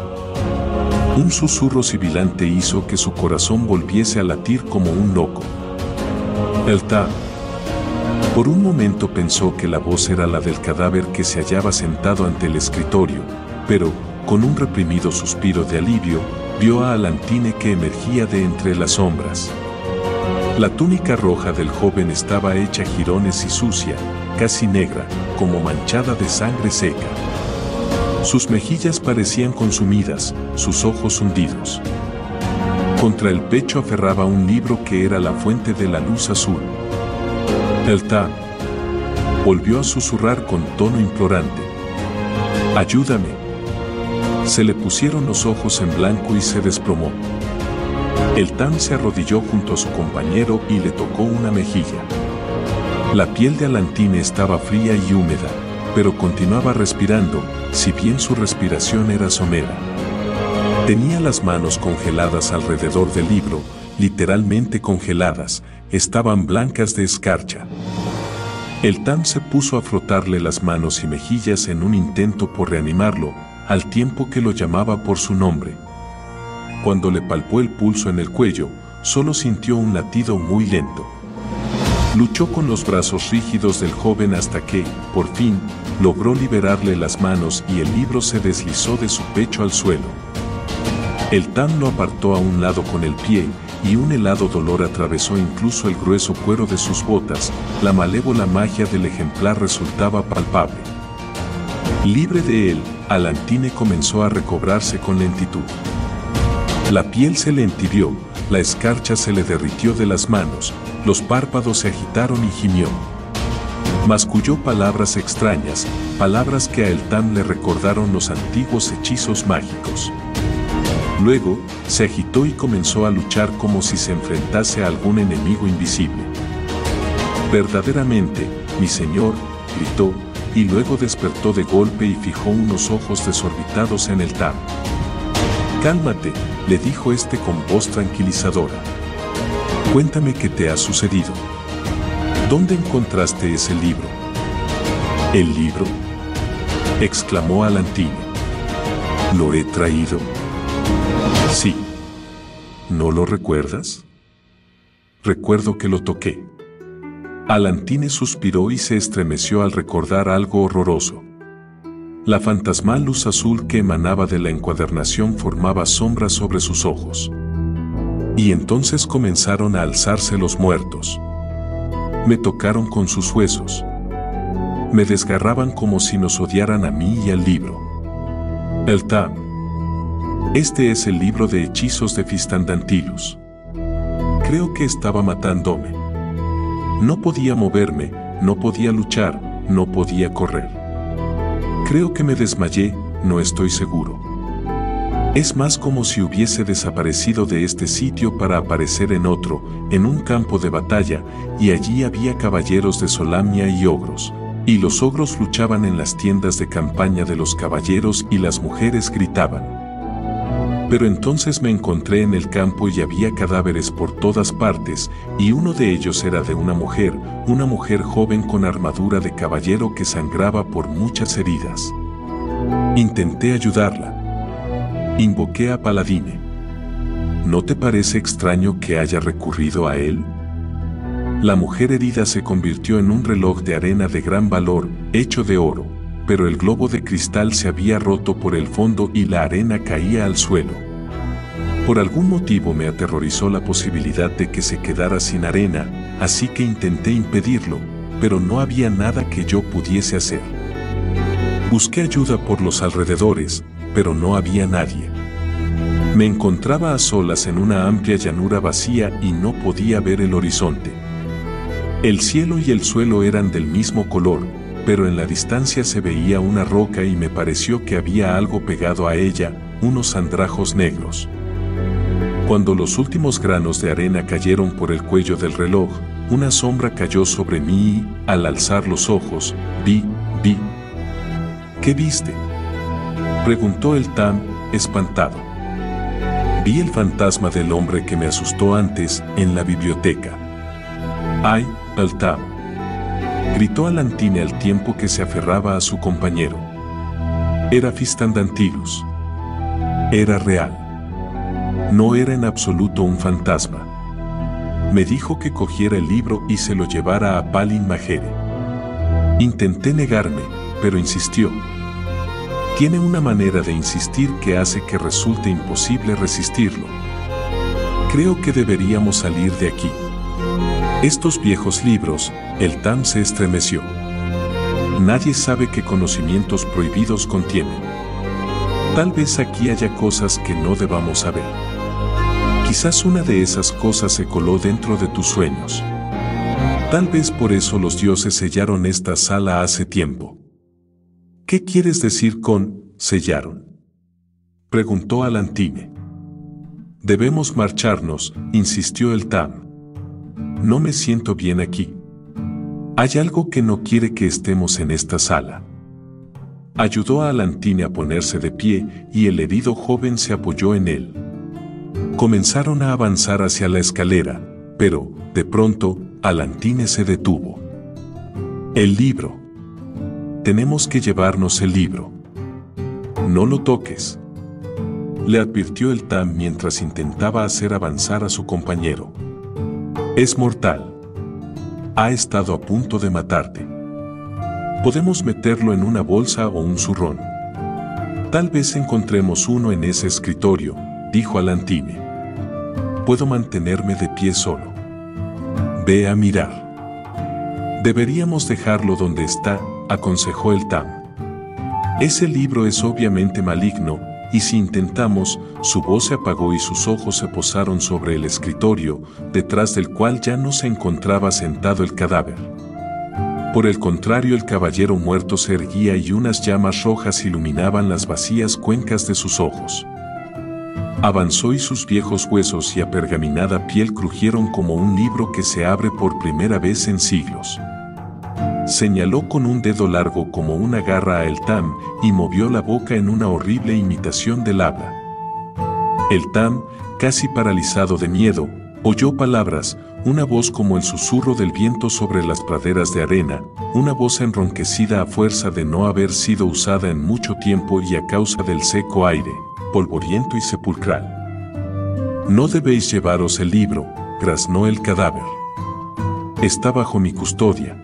A: Un susurro sibilante hizo que su corazón volviese a latir como un loco. El Tam. Por un momento pensó que la voz era la del cadáver que se hallaba sentado ante el escritorio, pero, con un reprimido suspiro de alivio, vio a Alantine que emergía de entre las sombras. La túnica roja del joven estaba hecha jirones y sucia, casi negra, como manchada de sangre seca. Sus mejillas parecían consumidas, sus ojos hundidos. Contra el pecho aferraba un libro que era la fuente de la luz azul. El Tam volvió a susurrar con tono implorante. «Ayúdame». Se le pusieron los ojos en blanco y se desplomó. El Tam se arrodilló junto a su compañero y le tocó una mejilla. La piel de Alantine estaba fría y húmeda, pero continuaba respirando, si bien su respiración era somera. Tenía las manos congeladas alrededor del libro, literalmente congeladas, estaban blancas de escarcha. El Tam se puso a frotarle las manos y mejillas en un intento por reanimarlo, al tiempo que lo llamaba por su nombre. Cuando le palpó el pulso en el cuello, solo sintió un latido muy lento. Luchó con los brazos rígidos del joven hasta que, por fin, logró liberarle las manos y el libro se deslizó de su pecho al suelo. El Tam lo apartó a un lado con el pie y un helado dolor atravesó incluso el grueso cuero de sus botas. La malévola magia del ejemplar resultaba palpable. Libre de él, Alantine comenzó a recobrarse con lentitud. La piel se le entibió, la escarcha se le derritió de las manos, los párpados se agitaron y gimió. Masculló palabras extrañas, palabras que a el Tam le recordaron los antiguos hechizos mágicos. Luego, se agitó y comenzó a luchar como si se enfrentase a algún enemigo invisible. «Verdaderamente, mi señor», gritó, y luego despertó de golpe y fijó unos ojos desorbitados en el Tam. «Cálmate», le dijo este con voz tranquilizadora. «Cuéntame qué te ha sucedido. ¿Dónde encontraste ese libro?» «¿El libro?», exclamó Alantine. «¿Lo he traído?» «Sí». «¿No lo recuerdas?» «Recuerdo que lo toqué». Alantine suspiró y se estremeció al recordar algo horroroso. La fantasmal luz azul que emanaba de la encuadernación formaba sombras sobre sus ojos. Y entonces comenzaron a alzarse los muertos. Me tocaron con sus huesos. Me desgarraban como si nos odiaran a mí y al libro. El Tam. Este es el libro de hechizos de Fistandantilus. Creo que estaba matándome. No podía moverme, no podía luchar, no podía correr. Creo que me desmayé, no estoy seguro. Es más como si hubiese desaparecido de este sitio para aparecer en otro, en un campo de batalla, y allí había caballeros de Solamnia y ogros. Y los ogros luchaban en las tiendas de campaña de los caballeros y las mujeres gritaban. Pero entonces me encontré en el campo y había cadáveres por todas partes, y uno de ellos era de una mujer joven con armadura de caballero que sangraba por muchas heridas. Intenté ayudarla. Invoqué a Paladine. ¿No te parece extraño que haya recurrido a él? La mujer herida se convirtió en un reloj de arena de gran valor, hecho de oro, pero el globo de cristal se había roto por el fondo y la arena caía al suelo. Por algún motivo me aterrorizó la posibilidad de que se quedara sin arena, así que intenté impedirlo, pero no había nada que yo pudiese hacer. Busqué ayuda por los alrededores, pero no había nadie. Me encontraba a solas en una amplia llanura vacía y no podía ver el horizonte. El cielo y el suelo eran del mismo color, pero en la distancia se veía una roca y me pareció que había algo pegado a ella, unos andrajos negros. Cuando los últimos granos de arena cayeron por el cuello del reloj, una sombra cayó sobre mí y, al alzar los ojos, vi. ¿Qué viste?, preguntó el Tam, espantado. Vi el fantasma del hombre que me asustó antes, en la biblioteca. ¡Ay, el Tam!, gritó Alantine al tiempo que se aferraba a su compañero. Era Fistandantilus. Era real. No era en absoluto un fantasma. Me dijo que cogiera el libro y se lo llevara a Palin Majere. Intenté negarme, pero insistió. Tiene una manera de insistir que hace que resulte imposible resistirlo. Creo que deberíamos salir de aquí. Estos viejos libros, el Tam se estremeció. Nadie sabe qué conocimientos prohibidos contienen. Tal vez aquí haya cosas que no debamos saber. Quizás una de esas cosas se coló dentro de tus sueños. Tal vez por eso los dioses sellaron esta sala hace tiempo. ¿Qué quieres decir con sellaron?, preguntó Alantine. Debemos marcharnos, insistió el Tam. No me siento bien aquí. Hay algo que no quiere que estemos en esta sala. Ayudó a Alantine a ponerse de pie y el herido joven se apoyó en él. Comenzaron a avanzar hacia la escalera, pero, de pronto, Alantine se detuvo. El libro. Tenemos que llevarnos el libro. No lo toques, le advirtió el Tam mientras intentaba hacer avanzar a su compañero. Es mortal. Ha estado a punto de matarte. Podemos meterlo en una bolsa o un zurrón. Tal vez encontremos uno en ese escritorio, dijo Alantine. Puedo mantenerme de pie solo. Ve a mirar. Deberíamos dejarlo donde está, aconsejó el Tam. Ese libro es obviamente maligno, y si intentamos, su voz se apagó y sus ojos se posaron sobre el escritorio, detrás del cual ya no se encontraba sentado el cadáver. Por el contrario, el caballero muerto se erguía y unas llamas rojas iluminaban las vacías cuencas de sus ojos. Avanzó y sus viejos huesos y apergaminada piel crujieron como un libro que se abre por primera vez en siglos. Señaló con un dedo largo como una garra a el Tam y movió la boca en una horrible imitación del habla. El Tam, casi paralizado de miedo, oyó palabras, una voz como el susurro del viento sobre las praderas de arena, una voz enronquecida a fuerza de no haber sido usada en mucho tiempo y a causa del seco aire, polvoriento y sepulcral. No debéis llevaros el libro, graznó el cadáver. Está bajo mi custodia.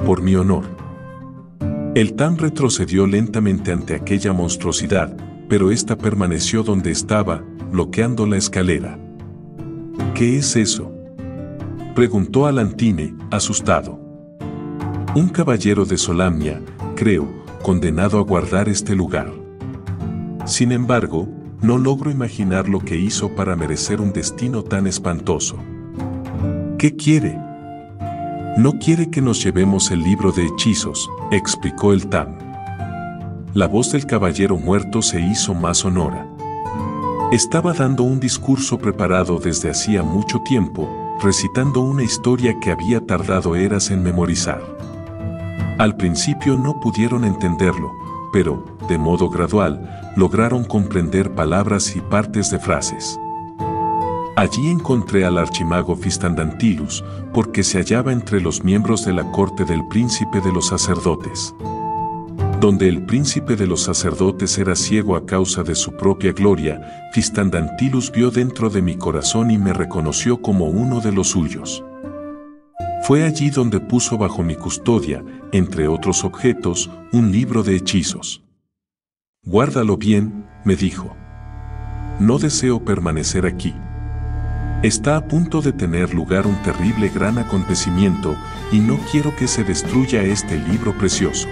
A: Por mi honor. El Tam retrocedió lentamente ante aquella monstruosidad, pero ésta permaneció donde estaba, bloqueando la escalera. ¿Qué es eso?, preguntó Alantine, asustado. Un caballero de Solamnia, creo, condenado a guardar este lugar. Sin embargo, no logro imaginar lo que hizo para merecer un destino tan espantoso. ¿Qué quiere? No quiere que nos llevemos el libro de hechizos, explicó el Tam. La voz del caballero muerto se hizo más sonora. Estaba dando un discurso preparado desde hacía mucho tiempo, recitando una historia que había tardado eras en memorizar. Al principio no pudieron entenderlo, pero, de modo gradual, lograron comprender palabras y partes de frases. Allí encontré al archimago Fistandantilus, porque se hallaba entre los miembros de la corte del príncipe de los sacerdotes. Donde el príncipe de los sacerdotes era ciego a causa de su propia gloria, Fistandantilus vio dentro de mi corazón y me reconoció como uno de los suyos. Fue allí donde puso bajo mi custodia, entre otros objetos, un libro de hechizos. Guárdalo bien, me dijo. No deseo permanecer aquí. Está a punto de tener lugar un terrible gran acontecimiento y no quiero que se destruya este libro precioso.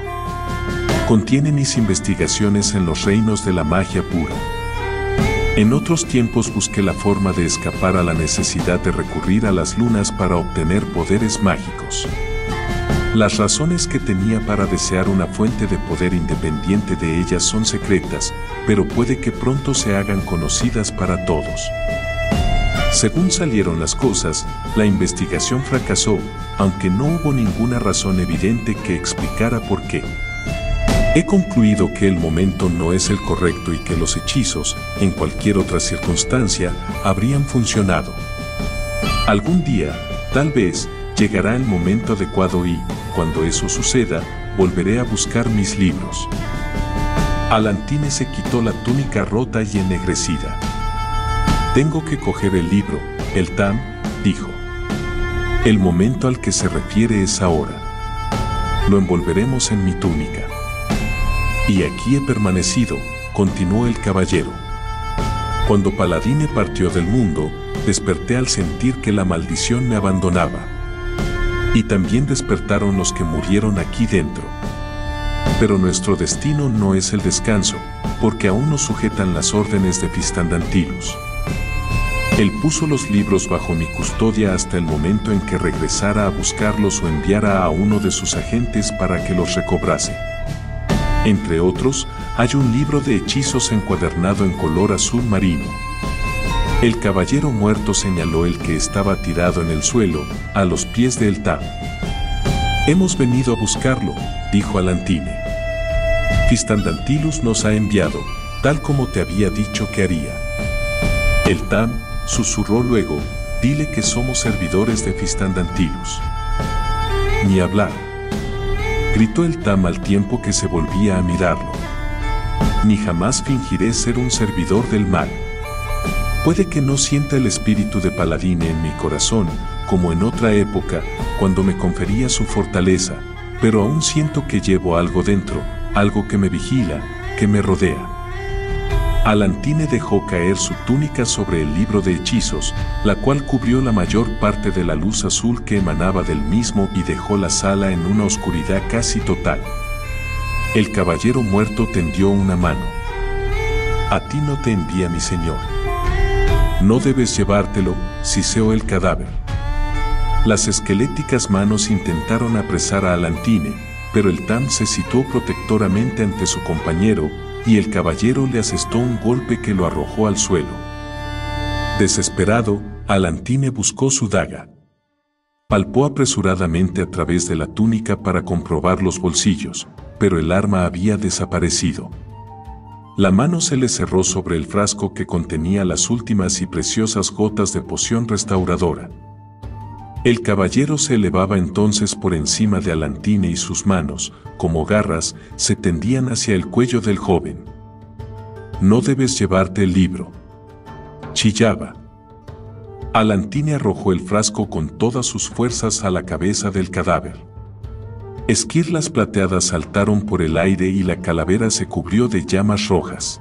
A: Contiene mis investigaciones en los reinos de la magia pura. En otros tiempos busqué la forma de escapar a la necesidad de recurrir a las lunas para obtener poderes mágicos. Las razones que tenía para desear una fuente de poder independiente de ellas son secretas, pero puede que pronto se hagan conocidas para todos. Según salieron las cosas, la investigación fracasó, aunque no hubo ninguna razón evidente que explicara por qué. He concluido que el momento no es el correcto y que los hechizos, en cualquier otra circunstancia, habrían funcionado. Algún día, tal vez, llegará el momento adecuado y, cuando eso suceda, volveré a buscar mis libros. Alantine se quitó la túnica rota y ennegrecida. Tengo que coger el libro, el Tam, dijo. El momento al que se refiere es ahora. Lo envolveremos en mi túnica. Y aquí he permanecido, continuó el caballero. Cuando Paladine partió del mundo, desperté al sentir que la maldición me abandonaba. Y también despertaron los que murieron aquí dentro. Pero nuestro destino no es el descanso, porque aún nos sujetan las órdenes de Fistandantilus. Él puso los libros bajo mi custodia hasta el momento en que regresara a buscarlos o enviara a uno de sus agentes para que los recobrase. Entre otros, hay un libro de hechizos encuadernado en color azul marino. El caballero muerto señaló el que estaba tirado en el suelo, a los pies de Eltham. «Hemos venido a buscarlo», dijo Alantine. «Fistandantilus nos ha enviado, tal como te había dicho que haría». Eltham susurró luego: «Dile que somos servidores de Fistandantilus». «Ni hablar», gritó Eltham al tiempo que se volvía a mirarlo. «Ni jamás fingiré ser un servidor del mal. Puede que no sienta el espíritu de Paladine en mi corazón, como en otra época, cuando me confería su fortaleza, pero aún siento que llevo algo dentro, algo que me vigila, que me rodea». Alantine dejó caer su túnica sobre el libro de hechizos, la cual cubrió la mayor parte de la luz azul que emanaba del mismo y dejó la sala en una oscuridad casi total. El caballero muerto tendió una mano. «A ti no te envía mi señor. No debes llevártelo», siseó el cadáver. Las esqueléticas manos intentaron apresar a Alantine, pero Eltham se situó protectoramente ante su compañero, y el caballero le asestó un golpe que lo arrojó al suelo. Desesperado, Alantine buscó su daga. Palpó apresuradamente a través de la túnica para comprobar los bolsillos, pero el arma había desaparecido. La mano se le cerró sobre el frasco que contenía las últimas y preciosas gotas de poción restauradora. El caballero se elevaba entonces por encima de Alantine y sus manos, como garras, se tendían hacia el cuello del joven. «No debes llevarte el libro», chillaba. Alantine arrojó el frasco con todas sus fuerzas a la cabeza del cadáver. Esquirlas plateadas saltaron por el aire y la calavera se cubrió de llamas rojas.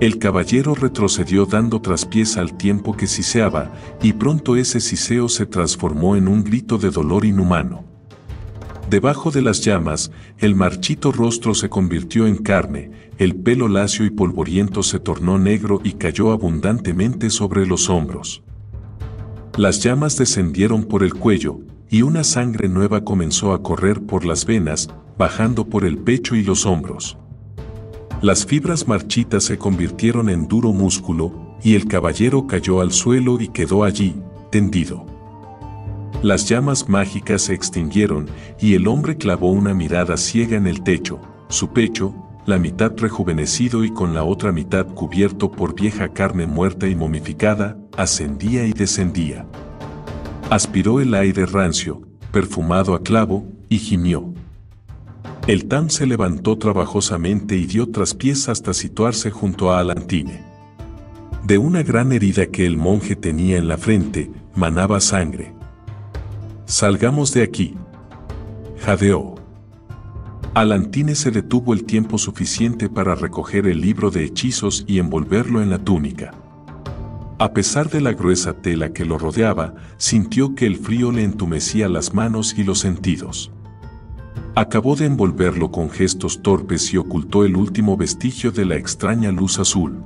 A: El caballero retrocedió dando traspiés al tiempo que siseaba, y pronto ese siseo se transformó en un grito de dolor inhumano. Debajo de las llamas, el marchito rostro se convirtió en carne, el pelo lacio y polvoriento se tornó negro y cayó abundantemente sobre los hombros. Las llamas descendieron por el cuello, y una sangre nueva comenzó a correr por las venas, bajando por el pecho y los hombros. Las fibras marchitas se convirtieron en duro músculo, y el caballero cayó al suelo y quedó allí, tendido. Las llamas mágicas se extinguieron, y el hombre clavó una mirada ciega en el techo. Su pecho, la mitad rejuvenecido y con la otra mitad cubierto por vieja carne muerta y momificada, ascendía y descendía. Aspiró el aire rancio, perfumado a clavo, y gimió. Eltham se levantó trabajosamente y dio traspiés hasta situarse junto a Alantine. De una gran herida que el monje tenía en la frente, manaba sangre. «Salgamos de aquí», jadeó. Alantine se detuvo el tiempo suficiente para recoger el libro de hechizos y envolverlo en la túnica. A pesar de la gruesa tela que lo rodeaba, sintió que el frío le entumecía las manos y los sentidos. Acabó de envolverlo con gestos torpes y ocultó el último vestigio de la extraña luz azul.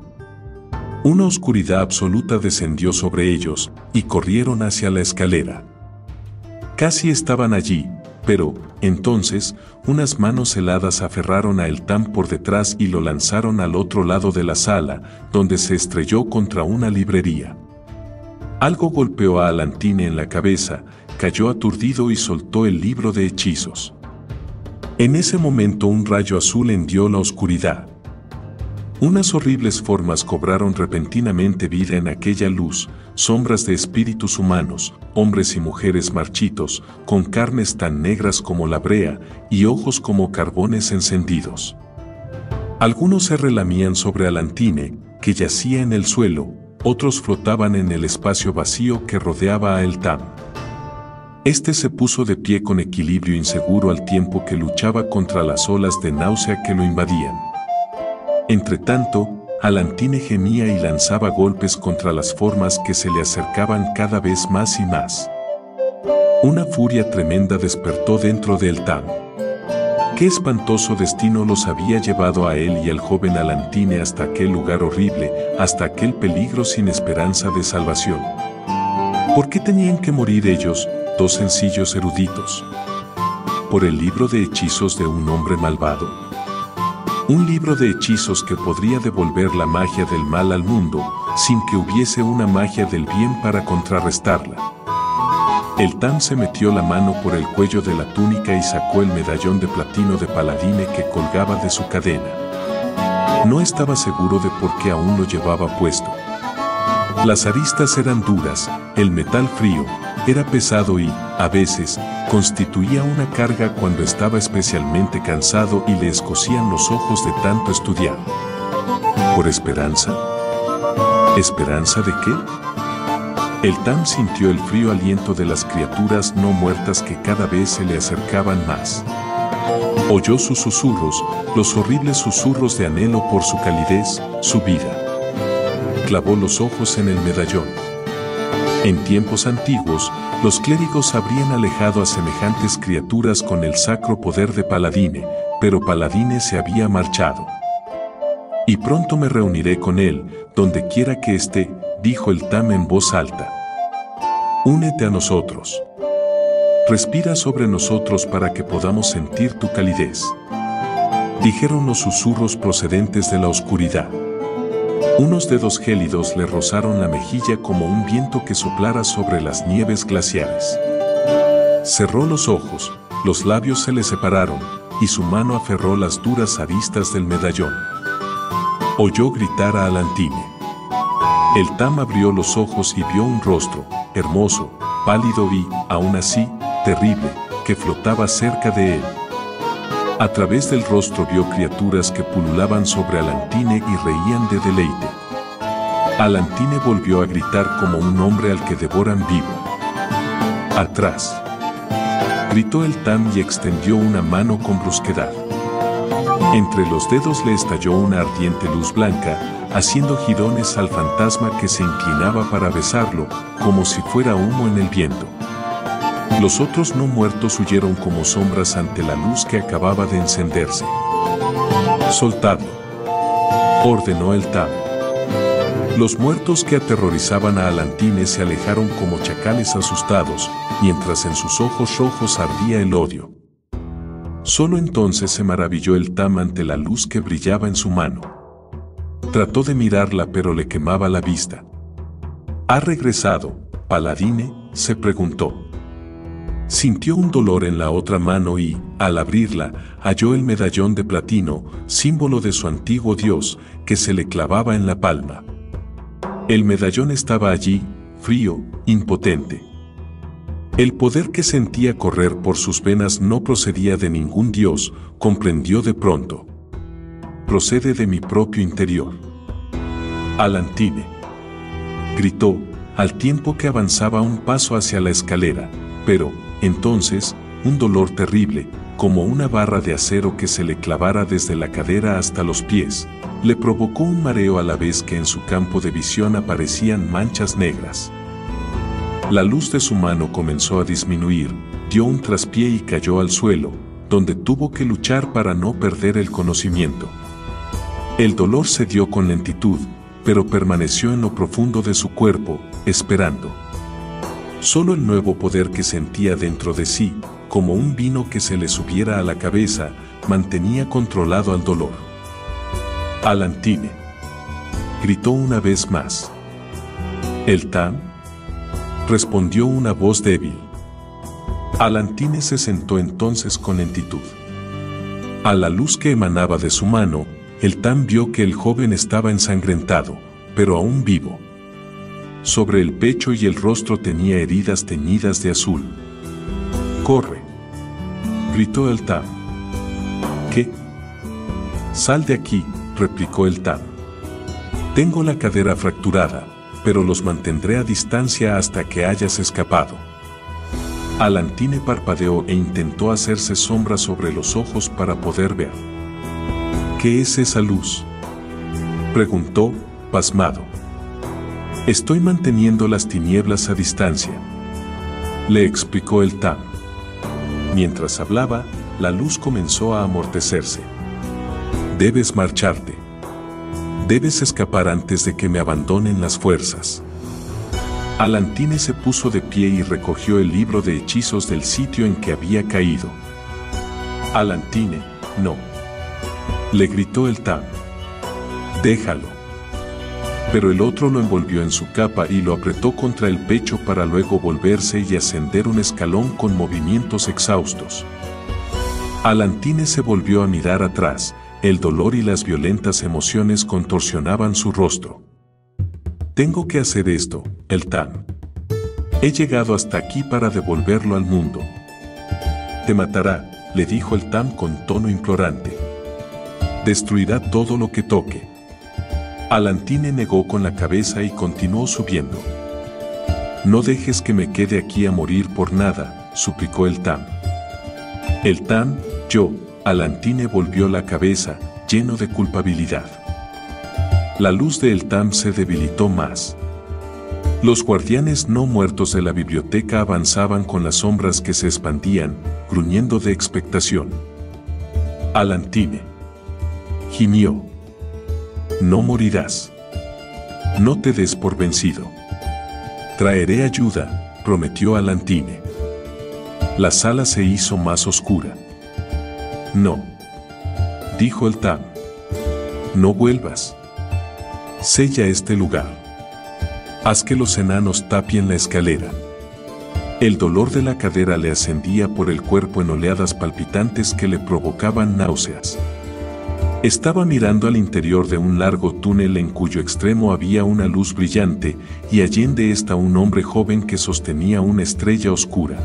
A: Una oscuridad absoluta descendió sobre ellos, y corrieron hacia la escalera. Casi estaban allí, pero, entonces, unas manos heladas aferraron a Eltham por detrás y lo lanzaron al otro lado de la sala, donde se estrelló contra una librería. Algo golpeó a Alantine en la cabeza, cayó aturdido y soltó el libro de hechizos. En ese momento un rayo azul hendió la oscuridad. Unas horribles formas cobraron repentinamente vida en aquella luz, sombras de espíritus humanos, hombres y mujeres marchitos, con carnes tan negras como la brea y ojos como carbones encendidos. Algunos se relamían sobre Alantine, que yacía en el suelo, otros flotaban en el espacio vacío que rodeaba a Eltham. Este se puso de pie con equilibrio inseguro al tiempo que luchaba contra las olas de náusea que lo invadían. Entretanto, Alantine gemía y lanzaba golpes contra las formas que se le acercaban cada vez más y más. Una furia tremenda despertó dentro de Eltham. Qué espantoso destino los había llevado a él y al joven Alantine hasta aquel lugar horrible, hasta aquel peligro sin esperanza de salvación. ¿Por qué tenían que morir ellos, dos sencillos eruditos? ¿Por el libro de hechizos de un hombre malvado? Un libro de hechizos que podría devolver la magia del mal al mundo, sin que hubiese una magia del bien para contrarrestarla. El Tam se metió la mano por el cuello de la túnica y sacó el medallón de platino de Paladine que colgaba de su cadena. No estaba seguro de por qué aún lo llevaba puesto. Las aristas eran duras, el metal frío, era pesado y, a veces, constituía una carga cuando estaba especialmente cansado y le escocían los ojos de tanto estudiar. ¿Por esperanza? ¿Esperanza de qué? El Tam sintió el frío aliento de las criaturas no muertas que cada vez se le acercaban más. Oyó sus susurros, los horribles susurros de anhelo por su calidez, su vida. Clavó los ojos en el medallón. En tiempos antiguos, los clérigos habrían alejado a semejantes criaturas con el sacro poder de Paladine, pero Paladine se había marchado. Y pronto me reuniré con él, donde quiera que esté, dijo el Tam en voz alta. Únete a nosotros. Respira sobre nosotros para que podamos sentir tu calidez. Dijeron los susurros procedentes de la oscuridad. Unos dedos gélidos le rozaron la mejilla como un viento que soplara sobre las nieves glaciares. Cerró los ojos, los labios se le separaron, y su mano aferró las duras aristas del medallón. Oyó gritar a Alantine. El Tam abrió los ojos y vio un rostro, hermoso, pálido y, aún así, terrible, que flotaba cerca de él. A través del rostro vio criaturas que pululaban sobre Alantine y reían de deleite. Alantine volvió a gritar como un hombre al que devoran vivo. ¡Atrás! Gritó el Tam y extendió una mano con brusquedad. Entre los dedos le estalló una ardiente luz blanca, haciendo jirones al fantasma que se inclinaba para besarlo, como si fuera humo en el viento. Los otros no muertos huyeron como sombras ante la luz que acababa de encenderse. «Soltadlo», ordenó el Tam. Los muertos que aterrorizaban a Alantine se alejaron como chacales asustados, mientras en sus ojos rojos ardía el odio. Solo entonces se maravilló el Tam ante la luz que brillaba en su mano. Trató de mirarla pero le quemaba la vista. ¿Ha regresado, Paladine?, se preguntó. Sintió un dolor en la otra mano y, al abrirla, halló el medallón de platino, símbolo de su antiguo dios, que se le clavaba en la palma. El medallón estaba allí, frío, impotente. El poder que sentía correr por sus venas no procedía de ningún dios, comprendió de pronto. Procede de mi propio interior. Alantine, gritó, al tiempo que avanzaba un paso hacia la escalera, pero, entonces, un dolor terrible, como una barra de acero que se le clavara desde la cadera hasta los pies, le provocó un mareo a la vez que en su campo de visión aparecían manchas negras. La luz de su mano comenzó a disminuir, dio un traspié y cayó al suelo, donde tuvo que luchar para no perder el conocimiento. El dolor cedió con lentitud, pero permaneció en lo profundo de su cuerpo, esperando. Solo el nuevo poder que sentía dentro de sí, como un vino que se le subiera a la cabeza, mantenía controlado al dolor. Alantine, gritó una vez más. ¿El Tam?, respondió una voz débil. Alantine se sentó entonces con lentitud. A la luz que emanaba de su mano, el Tam vio que el joven estaba ensangrentado, pero aún vivo. Sobre el pecho y el rostro tenía heridas teñidas de azul. «¡Corre!», gritó el Tam. «¿Qué?». «Sal de aquí», replicó el Tam. «Tengo la cadera fracturada, pero los mantendré a distancia hasta que hayas escapado». Alantine parpadeó e intentó hacerse sombra sobre los ojos para poder ver. «¿Qué es esa luz?», preguntó, pasmado. «Estoy manteniendo las tinieblas a distancia», le explicó el Tam. Mientras hablaba, la luz comenzó a amortecerse. «Debes marcharte. Debes escapar antes de que me abandonen las fuerzas». Alantine se puso de pie y recogió el libro de hechizos del sitio en que había caído. «Alantine, no. Le gritó el Tam. Déjalo. Pero el otro lo envolvió en su capa y lo apretó contra el pecho para luego volverse y ascender un escalón con movimientos exhaustos. Alantine se volvió a mirar atrás, el dolor y las violentas emociones contorsionaban su rostro. Tengo que hacer esto, el Tam. He llegado hasta aquí para devolverlo al mundo. Te matará, le dijo el Tam con tono implorante. Destruirá todo lo que toque. Alantine negó con la cabeza y continuó subiendo. No dejes que me quede aquí a morir por nada, suplicó el Tam. El Tam, Alantine volvió la cabeza, lleno de culpabilidad. La luz del Tam se debilitó más. Los guardianes no muertos de la biblioteca avanzaban con las sombras que se expandían, gruñendo de expectación. Alantine gimió. No morirás. No te des por vencido. Traeré ayuda, prometió Alantine. La sala se hizo más oscura. No, dijo el Tam. No vuelvas. Sella este lugar. Haz que los enanos tapien la escalera. El dolor de la cadera le ascendía por el cuerpo en oleadas palpitantes que le provocaban náuseas. Estaba mirando al interior de un largo túnel en cuyo extremo había una luz brillante, y allende esta un hombre joven que sostenía una estrella oscura.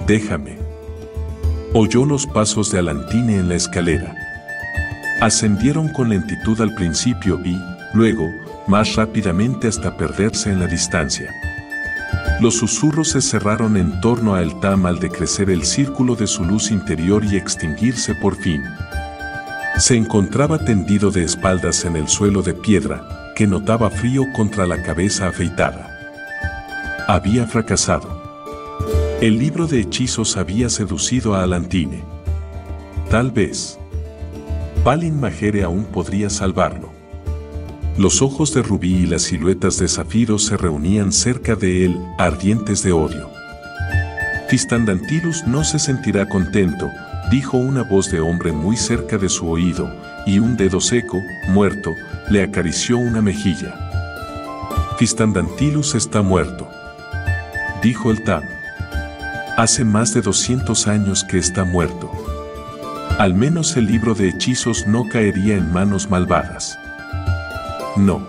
A: Déjame. Oyó los pasos de Alantine en la escalera. Ascendieron con lentitud al principio y, luego, más rápidamente hasta perderse en la distancia. Los susurros se cerraron en torno a el Tam al decrecer el círculo de su luz interior y extinguirse por fin. Se encontraba tendido de espaldas en el suelo de piedra, que notaba frío contra la cabeza afeitada. Había fracasado. El libro de hechizos había seducido a Alantine. Tal vez Balin Majere aún podría salvarlo. Los ojos de rubí y las siluetas de zafiro se reunían cerca de él, ardientes de odio. Fistandantilus no se sentirá contento, dijo una voz de hombre muy cerca de su oído, y un dedo seco, muerto, le acarició una mejilla. Fistandantilus está muerto, dijo el Tam. Hace más de 200 años que está muerto. Al menos el libro de hechizos no caería en manos malvadas. No.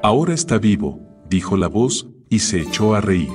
A: Ahora está vivo, dijo la voz, y se echó a reír.